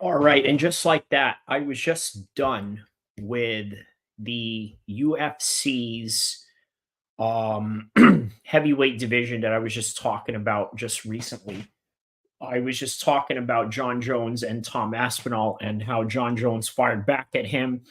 All right, and just like that, I was just done with the UFC's heavyweight division that I was just talking about just recently. I was just talking about John Jones and Tom Aspinall and how John Jones fired back at him.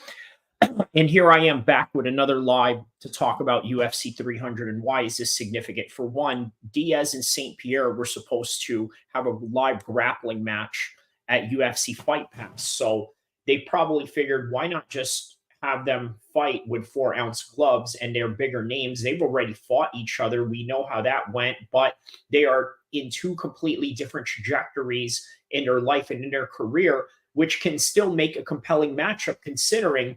And here I am back with another live to talk about UFC 300 and why is this significant. For one, Diaz and St. Pierre were supposed to have a live grappling match at UFC Fight Pass. So they probably figured, why not just have them fight with 4-ounce gloves and their bigger names? They've already fought each other. We know how that went, but they are in two completely different trajectories in their life and in their career, which can still make a compelling matchup considering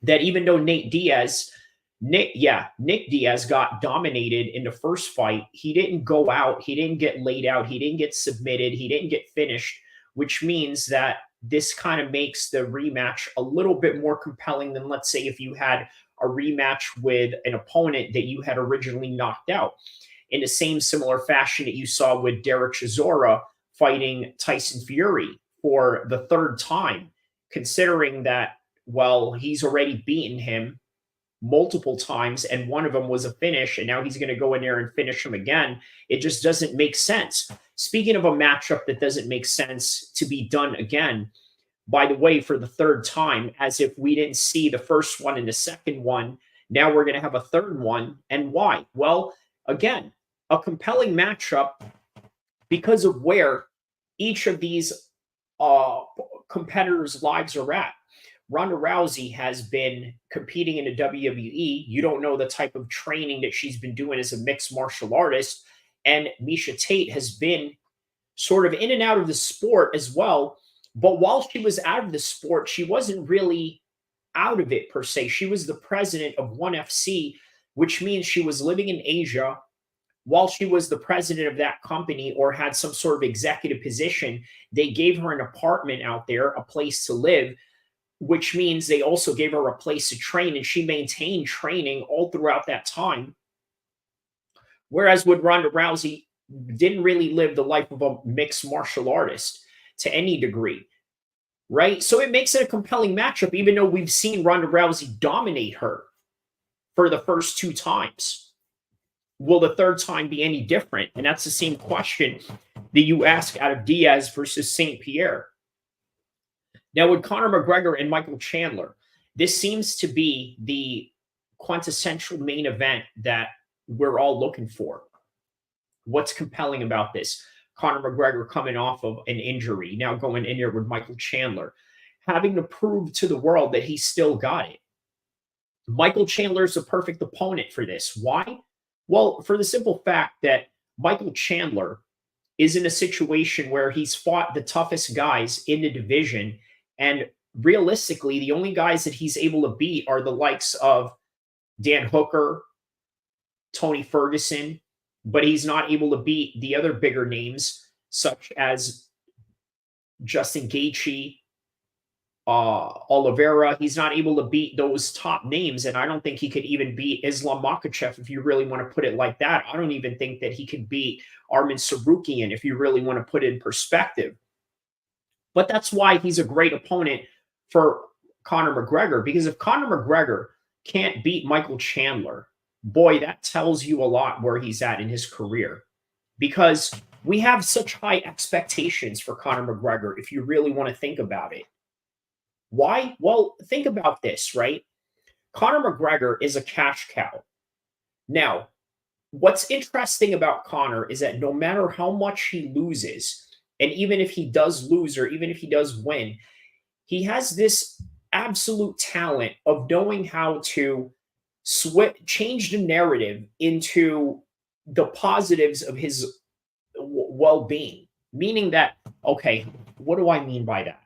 that even though Nick Diaz got dominated in the first fight, he didn't go out, he didn't get laid out, he didn't get submitted, he didn't get finished, which means that this kind of makes the rematch a little bit more compelling than, let's say, if you had a rematch with an opponent that you had originally knocked out. In the same similar fashion that you saw with Derek Chisora fighting Tyson Fury for the third time, considering that, well, he's already beaten him multiple times and one of them was a finish, and now he's going to go in there and finish him again. It just doesn't make sense. Speaking of a matchup that doesn't make sense to be done again, by the way, for the third time, as if we didn't see the first one and the second one, now we're going to have a third one. And why? Well, again, a compelling matchup because of where each of these competitors' lives are at. Ronda Rousey has been competing in the WWE. You don't know the type of training that she's been doing as a mixed martial artist. And Miesha Tate has been sort of in and out of the sport as well. But while she was out of the sport, she wasn't really out of it per se. She was the president of ONE FC, which means she was living in Asia while she was the president of that company or had some sort of executive position. They gave her an apartment out there, a place to live, which means they also gave her a place to train, and she maintained training all throughout that time. Whereas with Ronda Rousey, didn't really live the life of a mixed martial artist to any degree, right? So it makes it a compelling matchup, even though we've seen Ronda Rousey dominate her for the first two times. Will the third time be any different? And that's the same question that you ask out of Diaz versus St. Pierre. Now, with Conor McGregor and Michael Chandler, this seems to be the quintessential main event that we're all looking for. What's compelling about this? Conor McGregor coming off of an injury, now going in here with Michael Chandler, having to prove to the world that he still got it. Michael Chandler is the perfect opponent for this. Why? Well, for the simple fact that Michael Chandler is in a situation where he's fought the toughest guys in the division. And realistically, the only guys that he's able to beat are the likes of Dan Hooker, Tony Ferguson, but he's not able to beat the other bigger names such as Justin Gaethje, Oliveira. He's not able to beat those top names, and I don't think he could even beat Islam Makhachev if you really want to put it like that. I don't even think that he could beat Arman Tsarukyan if you really want to put it in perspective. But that's why he's a great opponent for Conor McGregor, because if Conor McGregor can't beat Michael Chandler, boy, that tells you a lot where he's at in his career, because we have such high expectations for Conor McGregor if you really want to think about it. Why? Well, think about this, right? Conor McGregor is a cash cow. Now, what's interesting about Conor is that no matter how much he loses, and even if he does lose or even if he does win, he has this absolute talent of knowing how to change the narrative into the positives of his well-being. Meaning that, okay, what do I mean by that?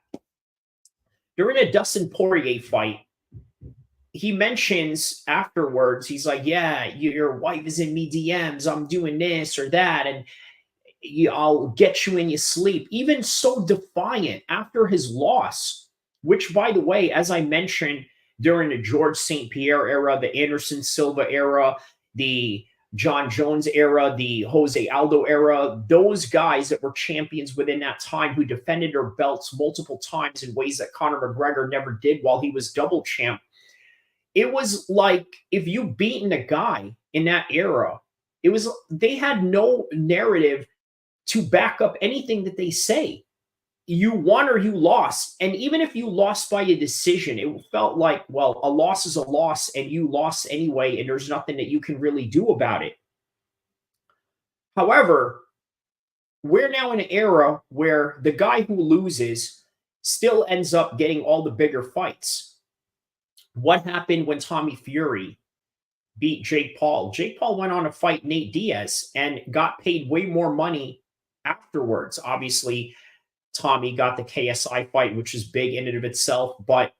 During a Dustin Poirier fight, he mentions afterwards, he's like, yeah, your wife is in me DMs, I'm doing this or that, and I'll get you in your sleep. Even so defiant after his loss, which, by the way, as I mentioned, during the George St. Pierre era, the Anderson Silva era, the John Jones era, the Jose Aldo era, those guys that were champions within that time who defended their belts multiple times in ways that Conor McGregor never did while he was double champ. It was like if you beaten a guy in that era, it was they had no narrative to back up anything that they say. You won or you lost. And even if you lost by a decision, it felt like, well, a loss is a loss and you lost anyway, and there's nothing that you can really do about it. However, we're now in an era where the guy who loses still ends up getting all the bigger fights. What happened when Tommy Fury beat Jake Paul? Jake Paul went on to fight Nate Diaz and got paid way more money afterwards. Obviously, Tommy got the KSI fight, which is big in and of itself. But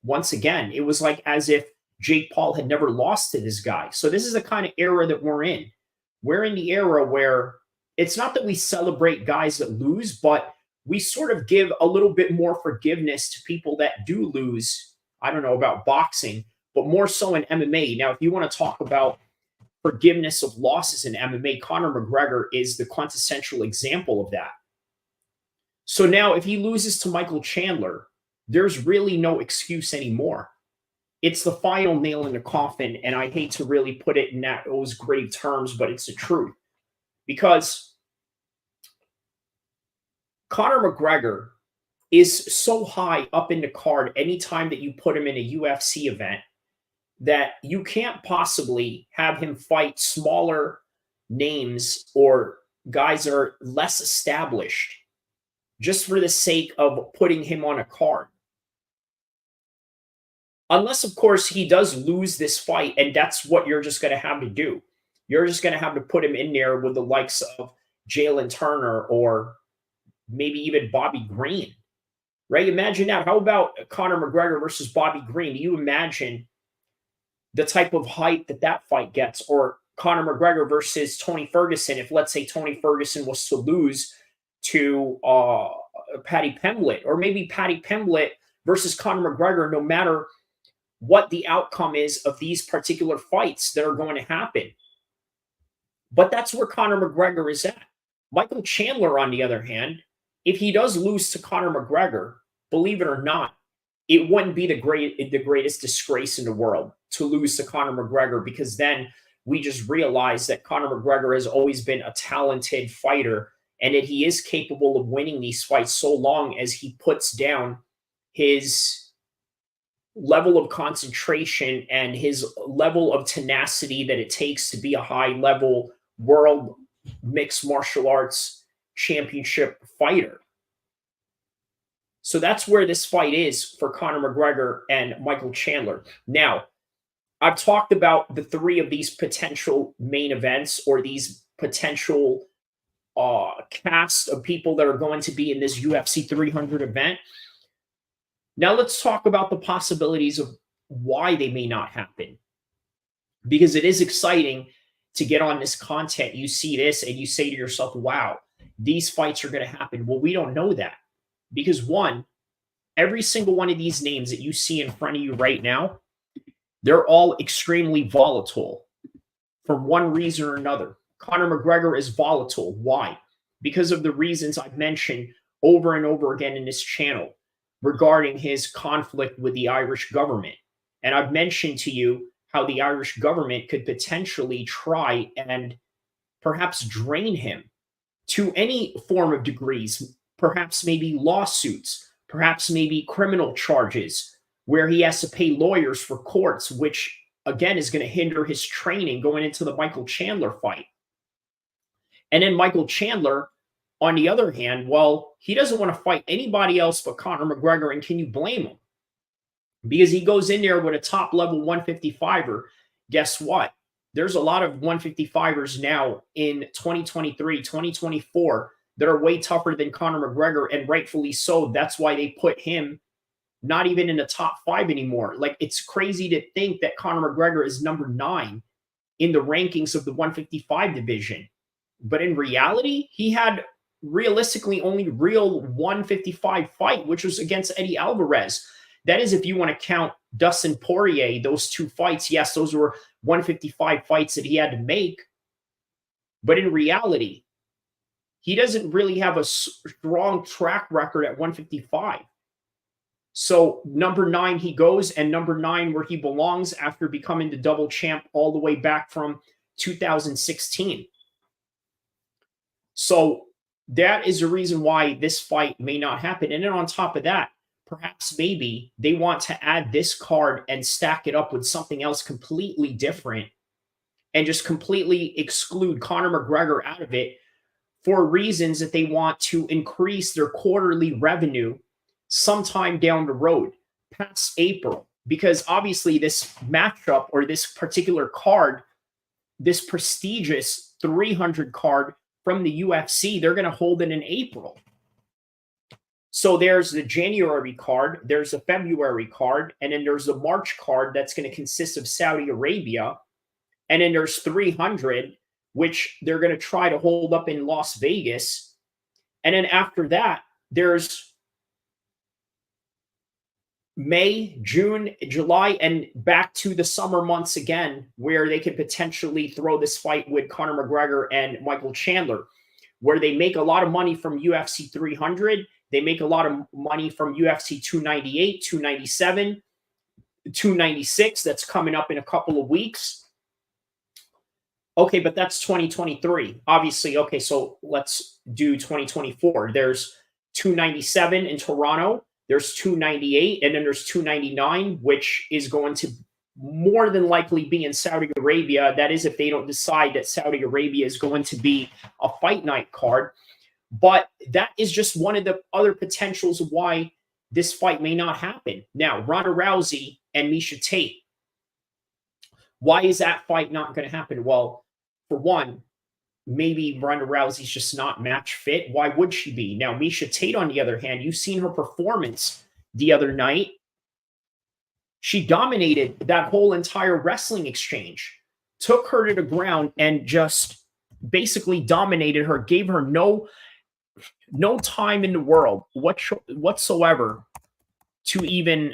once again, it was like as if Jake Paul had never lost to this guy. So this is the kind of era that we're in. We're in the era where it's not that we celebrate guys that lose, but we sort of give a little bit more forgiveness to people that do lose. I don't know about boxing, but more so in MMA. Now, if you want to talk about forgiveness of losses in MMA, Conor McGregor is the quintessential example of that. So now if he loses to Michael Chandler, there's really no excuse anymore. It's the final nail in the coffin, and I hate to really put it in those grave terms, but it's the truth. Because Conor McGregor is so high up in the card anytime that you put him in a UFC event that you can't possibly have him fight smaller names or guys that are less established just for the sake of putting him on a card. Unless, of course, he does lose this fight, and that's what you're just going to have to do. You're just going to have to put him in there with the likes of Jalen Turner or maybe even Bobby Green, right? Imagine that. How about Conor McGregor versus Bobby Green? Do you imagine the type of hype that that fight gets? Or Conor McGregor versus Tony Ferguson, if let's say Tony Ferguson was to lose to Paddy Pimblett, or maybe Paddy Pimblett versus Conor McGregor, no matter what the outcome is of these particular fights that are going to happen. But that's where Conor McGregor is at. Michael Chandler, on the other hand, if he does lose to Conor McGregor, believe it or not, it wouldn't be the greatest disgrace in the world to lose to Conor McGregor, because then we just realize that Conor McGregor has always been a talented fighter and that he is capable of winning these fights so long as he puts down his level of concentration and his level of tenacity that it takes to be a high-level world mixed martial arts championship fighter. So that's where this fight is for Conor McGregor and Michael Chandler. Now, I've talked about the three of these potential main events, or these potential cast of people that are going to be in this UFC 300 event. Now let's talk about the possibilities of why they may not happen. Because it is exciting to get on this content. You see this and you say to yourself, wow, these fights are going to happen. Well, we don't know that. Because one, every single one of these names that you see in front of you right now, they're all extremely volatile for one reason or another. Conor McGregor is volatile. Why? Because of the reasons I've mentioned over and over again in this channel regarding his conflict with the Irish government. And I've mentioned to you how the Irish government could potentially try and perhaps drain him to any form of degrees, perhaps maybe lawsuits, perhaps maybe criminal charges, where he has to pay lawyers for courts, which again is going to hinder his training going into the Michael Chandler fight. And then Michael Chandler, on the other hand, well, he doesn't want to fight anybody else but Conor McGregor, and can you blame him? Because he goes in there with a top-level 155er. Guess what? There's a lot of 155ers now in 2023, 2024 that are way tougher than Conor McGregor, and rightfully so. That's why they put him not even in the top 5 anymore. Like, it's crazy to think that Conor McGregor is number 9 in the rankings of the 155 division. But in reality, he had realistically only real 155 fight, which was against Eddie Alvarez. That is, if you want to count Dustin Poirier, those 2 fights. Yes, those were 155 fights that he had to make. But in reality, he doesn't really have a strong track record at 155. So number 9 he goes, and number 9 where he belongs after becoming the double champ all the way back from 2016. So that is the reason why this fight may not happen. And then on top of that, perhaps maybe they want to add this card and stack it up with something else completely different and just completely exclude Conor McGregor out of it for reasons that they want to increase their quarterly revenue sometime down the road, past April. Because obviously, this matchup or this particular card, this prestigious 300 card from the UFC, they're going to hold it in April. So there's the January card, there's a February card, and then there's the March card that's going to consist of Saudi Arabia. And then there's 300, which they're going to try to hold up in Las Vegas. And then after that, there's May, June, July, and back to the summer months again, where they could potentially throw this fight with Conor McGregor and Michael Chandler, where they make a lot of money from UFC 300. They make a lot of money from UFC 298, 297, 296. That's coming up in a couple of weeks. Okay, but that's 2023. Obviously, okay, so let's do 2024. There's 297 in Toronto. There's 298, and then there's 299, which is going to more than likely be in Saudi Arabia. That is if they don't decide that Saudi Arabia is going to be a fight night card. But that is just one of the other potentials of why this fight may not happen. Now, Ronda Rousey and Miesha Tate. Why is that fight not going to happen? Well, for one, maybe Ronda Rousey's just not match fit. Why would she be? Now, Miesha Tate, on the other hand, you've seen her performance the other night. She dominated that whole entire wrestling exchange, took her to the ground, and just basically dominated her, gave her no time in the world whatsoever to even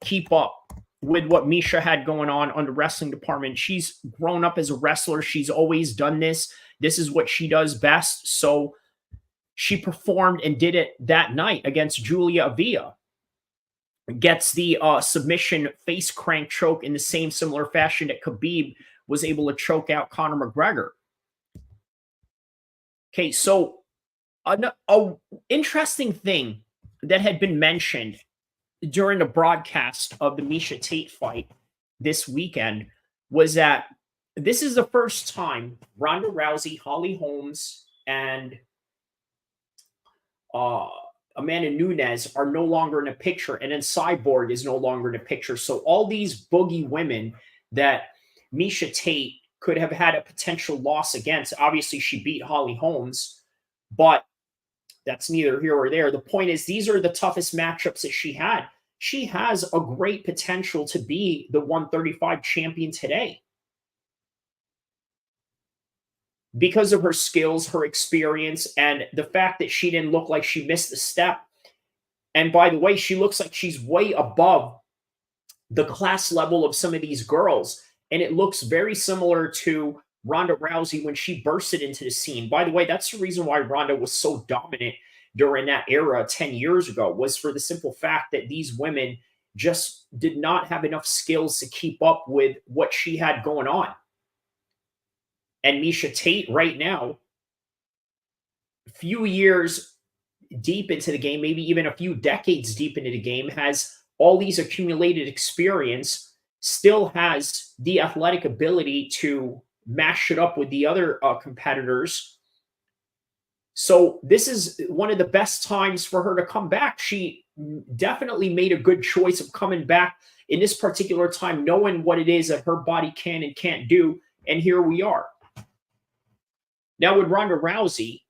keep up with what Miesha had going on the wrestling department. She's grown up as a wrestler. She's always done this. This is what she does best. So she performed and did it that night against Julia Avila. Gets the submission face crank choke in the same similar fashion that Khabib was able to choke out Conor McGregor. Okay, so an interesting thing that had been mentioned during the broadcast of the Miesha Tate fight this weekend was that this is the first time Ronda Rousey, Holly Holmes, and Amanda Nunes are no longer in the picture, and then Cyborg is no longer in the picture. So all these boogie women that Miesha Tate could have had a potential loss against, obviously she beat Holly Holmes, but that's neither here or there. The point is, these are the toughest matchups that she had. She has a great potential to be the 135 champion today because of her skills, her experience, and the fact that she didn't look like she missed a step. And by the way, she looks like she's way above the class level of some of these girls. And it looks very similar to Ronda Rousey when she bursted into the scene. By the way, that's the reason why Ronda was so dominant during that era 10 years ago, was for the simple fact that these women just did not have enough skills to keep up with what she had going on. And Miesha Tate right now, a few years deep into the game, maybe even a few decades deep into the game, has all these accumulated experience, still has the athletic ability to mash it up with the other competitors. So this is one of the best times for her to come back. She definitely made a good choice of coming back in this particular time, knowing what it is that her body can and can't do. And here we are. Now with Ronda Rousey,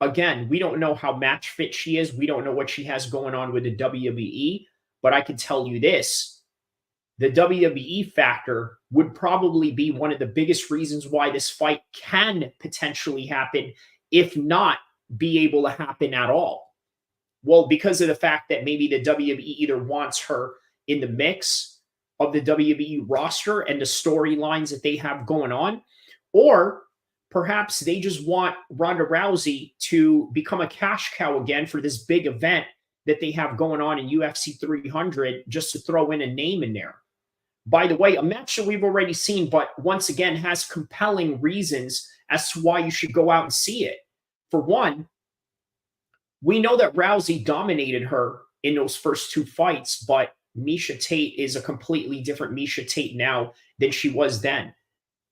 again, we don't know how match fit she is. We don't know what she has going on with the WWE. But I can tell you this. The WWE factor would probably be one of the biggest reasons why this fight can potentially happen, if not be able to happen at all. Well, because of the fact that maybe the WWE either wants her in the mix of the WWE roster and the storylines that they have going on, or perhaps they just want Ronda Rousey to become a cash cow again for this big event that they have going on in UFC 300, just to throw in a name in there. By the way, a match that we've already seen, but once again has compelling reasons as to why you should go out and see it. For one, we know that Rousey dominated her in those first two fights, but Miesha Tate is a completely different Miesha Tate now than she was then.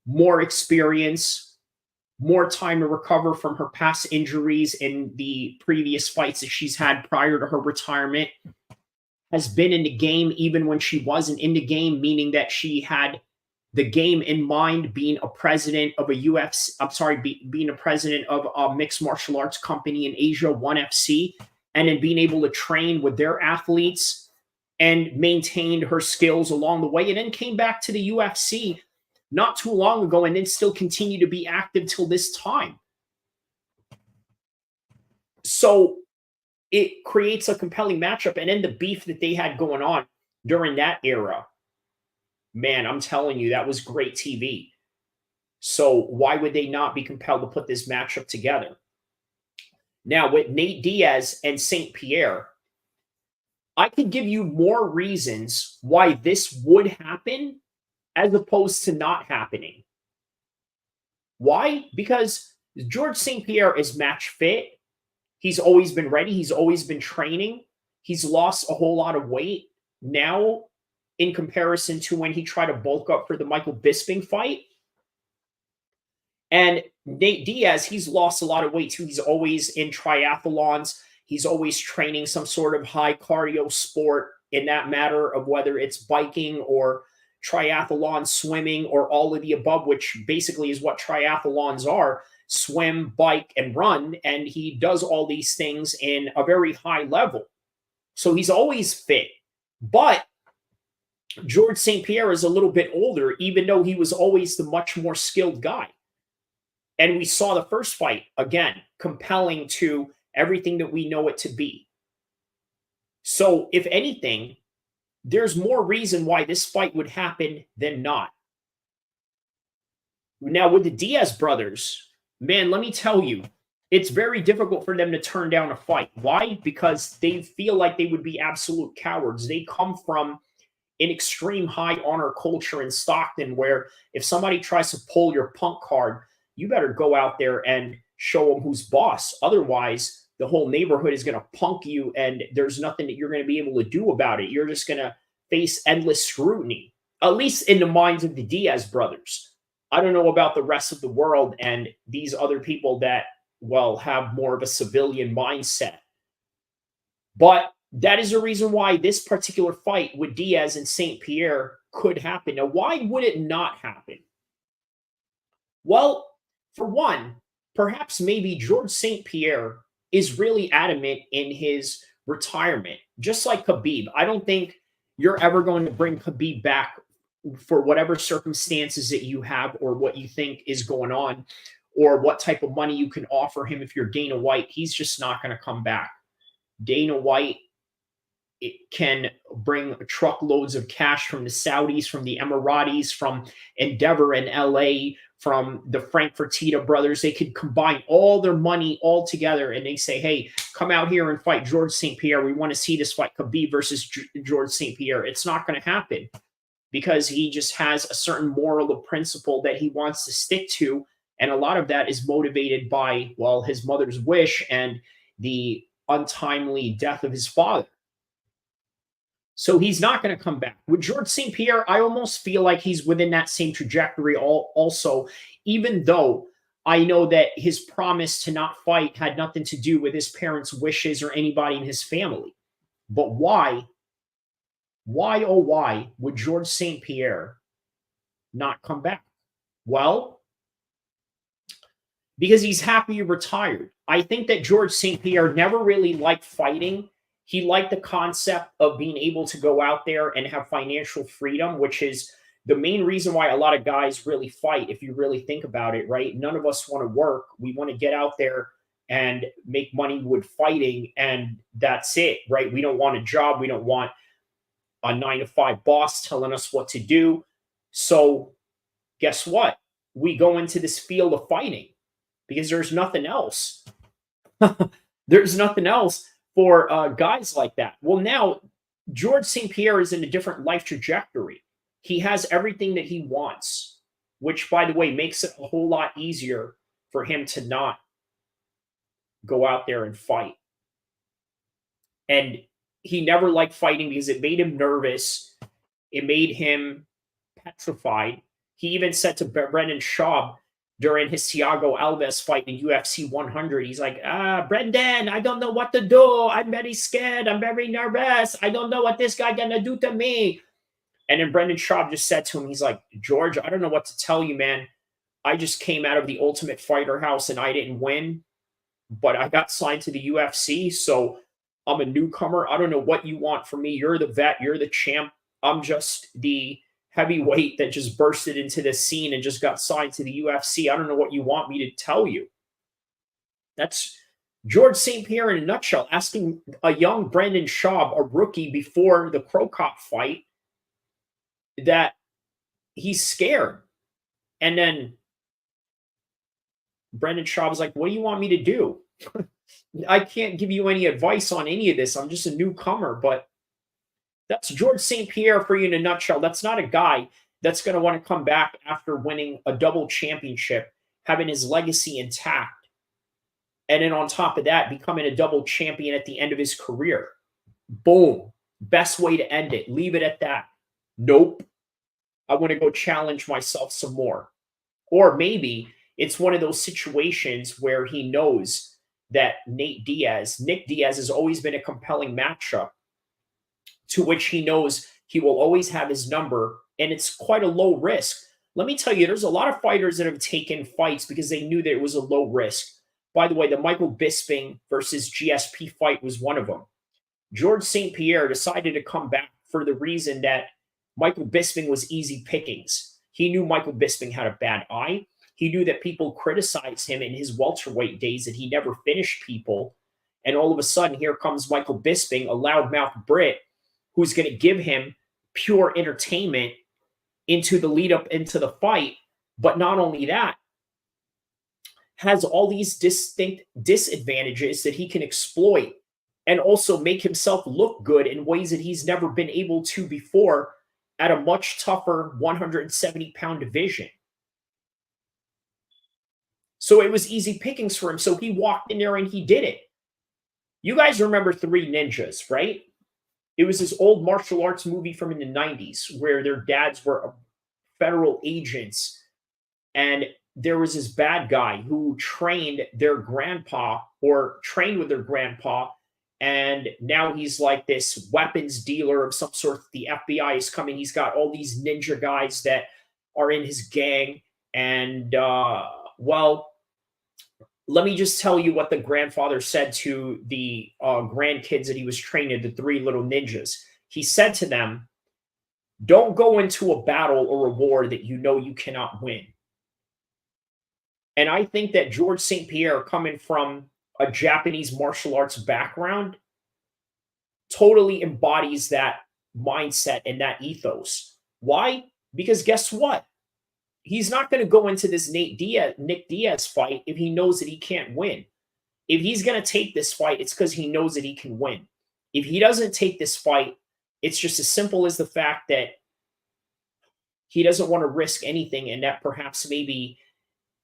More experience, more time to recover from her past injuries in the previous fights that she's had prior to her retirement. Has been in the game even when she wasn't in the game, meaning that she had the game in mind, being a president of a UFC, I'm sorry, being a president of a mixed martial arts company in Asia, ONE FC, and then being able to train with their athletes and maintained her skills along the way, and then came back to the UFC not too long ago and then still continue to be active till this time. So it creates a compelling matchup. And then the beef that they had going on during that era, man, I'm telling you, that was great TV. So why would they not be compelled to put this matchup together? Now, with Nate Diaz and St. Pierre, I could give you more reasons why this would happen as opposed to not happening. Why? Because George St. Pierre is match fit. He's always been ready. He's always been training. He's lost a whole lot of weight now in comparison to when he tried to bulk up for the Michael Bisping fight. And Nate Diaz, he's lost a lot of weight too. He's always in triathlons. He's always training some sort of high cardio sport in that matter of whether it's biking or triathlon, swimming, or all of the above, which basically is what triathlons are: swim, bike, and run. And he does all these things in a very high level. So he's always fit. But George St. Pierre is a little bit older, even though he was always the much more skilled guy. And we saw the first fight, again, compelling to everything that we know it to be. So, if anything, there's more reason why this fight would happen than not. Now, with the Diaz brothers, man, let me tell you, it's very difficult for them to turn down a fight. Why? Because they feel like they would be absolute cowards. They come from an extreme high honor culture in Stockton where if somebody tries to pull your punk card, you better go out there and show them who's boss. Otherwise, the whole neighborhood is going to punk you and there's nothing that you're going to be able to do about it. You're just going to face endless scrutiny, at least in the minds of the Diaz brothers. I don't know about the rest of the world and these other people that, well, have more of a civilian mindset. But that is the reason why this particular fight with Diaz and St. Pierre could happen. Now, why would it not happen? Well, for one, perhaps maybe George St. Pierre is really adamant in his retirement, just like Khabib. I don't think you're ever going to bring Khabib back for whatever circumstances that you have or what you think is going on or what type of money you can offer him. If you're Dana White, he's just not going to come back. Dana White, it can bring truckloads of cash from the Saudis, from the Emiratis, from Endeavor in LA, from the Frank Fertitta brothers. They could combine all their money all together and they say, hey, come out here and fight George St. Pierre. We want to see this fight, Khabib versus George St. Pierre. It's not going to happen because he just has a certain moral principle that he wants to stick to. And a lot of that is motivated by, well, his mother's wish and the untimely death of his father. So he's not going to come back. With George St. Pierre, I almost feel like he's within that same trajectory also, even though I know that his promise to not fight had nothing to do with his parents' wishes or anybody in his family. But why, oh why, would George St. Pierre not come back? Well, because he's happy retired. I think that George St. Pierre never really liked fighting. He liked the concept of being able to go out there and have financial freedom, which is the main reason why a lot of guys really fight, if you really think about it, right? None of us want to work. We want to get out there and make money with fighting, and that's it, right? We don't want a job. We don't want a 9-to-5 boss telling us what to do. So guess what? we go into this field of fighting because there's nothing else. There's nothing else for guys like that. Well, now George St. Pierre is in a different life trajectory. He has everything that he wants, which, by the way, makes it a whole lot easier for him to not go out there and fight. And he never liked fighting because it made him nervous. It made him petrified. He even said to Brendan Schaub during his Thiago Alves fight in UFC 100, he's like, Brendan, I don't know what to do. I'm very scared. I'm very nervous. I don't know what this guy gonna do to me. And then Brendan Schaub just said to him, he's like, George, I don't know what to tell you, man. I just came out of the Ultimate Fighter house and I didn't win, but I got signed to the UFC, so I'm a newcomer. I don't know what you want from me. You're the vet. You're the champ. I'm just the heavyweight that just bursted into the scene and just got signed to the UFC. I don't know what you want me to tell you. That's George St. Pierre in a nutshell, asking a young Brendan Schaub, a rookie before the Crow Cop fight, that he's scared. And then Brendan Schaub was like, what do you want me to do? I can't give you any advice on any of this. I'm just a newcomer, but that's George St. Pierre for you in a nutshell. That's not a guy that's going to want to come back after winning a double championship, having his legacy intact, and then on top of that, becoming a double champion at the end of his career. Boom. Best way to end it. Leave it at that. Nope. I want to go challenge myself some more. Or maybe it's one of those situations where he knows that Nick Diaz has always been a compelling matchup to which he knows he will always have his number, and it's quite a low risk. Let me tell you, there's a lot of fighters that have taken fights because they knew that it was a low risk. By the way, the Michael Bisping versus GSP fight was one of them. George St. Pierre decided to come back for the reason that Michael Bisping was easy pickings. He knew Michael Bisping had a bad eye. He knew that people criticized him in his welterweight days, that he never finished people. And all of a sudden, here comes Michael Bisping, a loudmouth Brit, who's going to give him pure entertainment into the lead up into the fight. But not only that, has all these distinct disadvantages that he can exploit and also make himself look good in ways that he's never been able to before at a much tougher 170-pound division. So it was easy pickings for him. So he walked in there and he did it. You guys remember Three Ninjas, right? It was this old martial arts movie from in the 90s where their dads were federal agents. And there was this bad guy who trained their grandpa or trained with their grandpa. And now he's like this weapons dealer of some sort. The FBI is coming. He's got all these ninja guys that are in his gang. And, well, let me just tell you what the grandfather said to the grandkids that he was training, the three little ninjas. He said to them, don't go into a battle or a war that you know you cannot win. And I think that George St. Pierre, coming from a Japanese martial arts background, totally embodies that mindset and that ethos. Why? Because guess what? He's not going to go into this Nick Diaz fight if he knows that he can't win. If he's going to take this fight, it's because he knows that he can win. If he doesn't take this fight, it's just as simple as the fact that he doesn't want to risk anything, and that perhaps maybe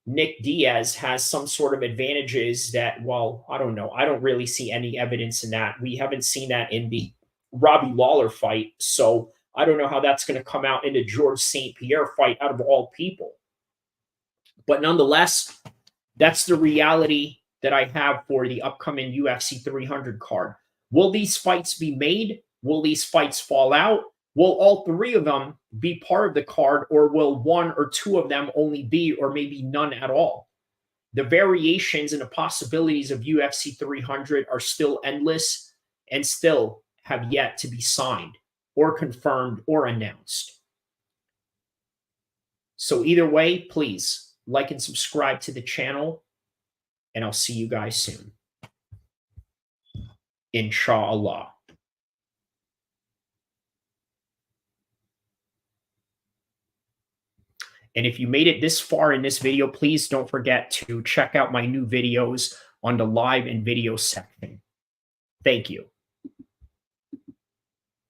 Nick Diaz has some sort of advantages that, well, I don't know. I don't really see any evidence in that. We haven't seen that in the Robbie Lawler fight. So I don't know how that's going to come out in the George St. Pierre fight out of all people. But nonetheless, that's the reality that I have for the upcoming UFC 300 card. Will these fights be made? Will these fights fall out? Will all three of them be part of the card, or will one or two of them only be, or maybe none at all? The variations and the possibilities of UFC 300 are still endless and still have yet to be signed or confirmed or announced. So either way, please like and subscribe to the channel, and I'll see you guys soon. Inshallah. And if you made it this far in this video, please don't forget to check out my new videos on the live and video section. Thank you.